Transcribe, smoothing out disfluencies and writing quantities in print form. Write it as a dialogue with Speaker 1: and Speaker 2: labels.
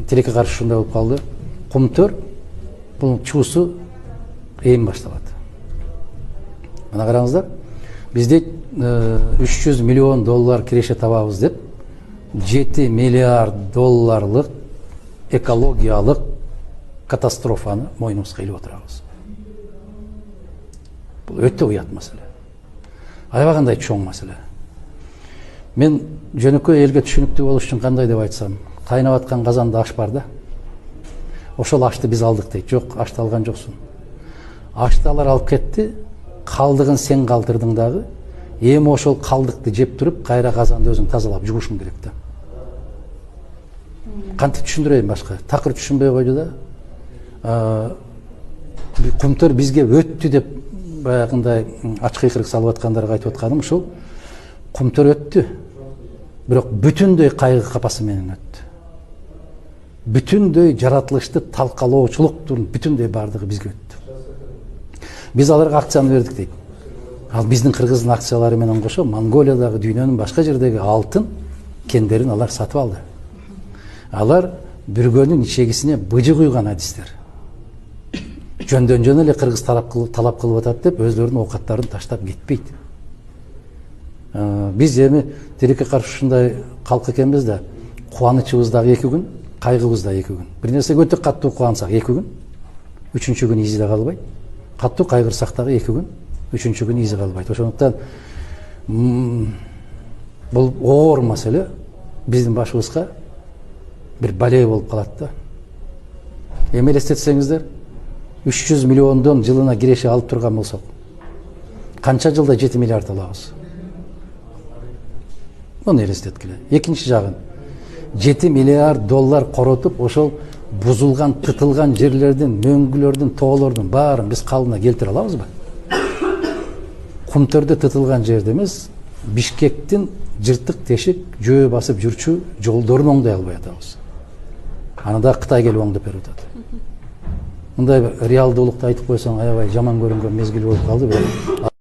Speaker 1: тилекке каршы ушундай болуп калды. Кумтөр бул чуусу эми башталат. Мына караңыздар. Бизде 300 миллион доллар киреше табабыз деп 7 миллиард долларлык экологиялык катастрофаны мойнубузга илип отурабыз. Бул өтө уят маселе. Аябагандай чоң маселе. Мен жөнөкөй элге түшүнүктүү болуш үчүн кандай деп айтсам, кайнап аткан казанда аш бар да. Ошол ашты биз алдык дейт. Жок, ашты алган жоксуң. Ашты алар алып кетти, калдыгын сен калтырдың дагы. Эми ошол калдыкты жеп туруп, кайра казанды өзүң тазалап жуушуң керек да. Кантип түшүндүрөйүн башка? Такыр түшүнбөй койду да. Кумтөр бизге өттү деп баягындай ачык кыйкырык салып аткандарга айтып атканым ушул. Кумтөр өттү. Бирок бүтүндөй кайгы капасы менен өттү. Бүтүндөй жаратылышты талкалоочулуктун бүтүндөй бардыгы бизге өттү. Биз аларга акцияны бердик дейт. Ал биздин кыргыздын акциялары менен кошо Монголиядагы дүйнөнүн башка жердеги алтын кендерин алар сатып алды. Алар бүргөнүн ичегисине быжы куйган адистер. Жөндөн жөн эле кыргыз талап кылып атат деп өздөрүнүн оокаттарын таштап кетпейт. Биз эми тилекке каршы ушундай калк экенбиз да, кубанычыбыз дагы 2 күн, кайгыбыз да 2 күн. Бир нерсеге өтө каттуу кубансак 2 күн, 3-чү күн изиде калбайт. Каттуу кайгырсак дагы 2 күн, 3-чү күн изи калбайт. Ошондуктан бул оор маселе биздин башыбызга бир балей болуп калат да. Эми элестетсеңиздер, 300 миллиондон жылына киреше алып турган болсок, канча жылда 7 миллиард алабыз? Муну элестеткиле. Экинчи жагын 7 миллиард доллар коротуп, ошол бузулган, тытылган жерлердин, мөңгүлөрдүн, тоолордун баарын биз калыбына келтире алабызбы? Кумтөрдө тытылган жерде эмес, Бишкектин жыртык тешик жөө басып жүрчү жолдорун оңдой албай атабыз. Аны да Кытай келип оңдоп берип атат. Мындай реалдуулукту айтып койсоң аябай жаман көрүнгөн мезгил болуп калды.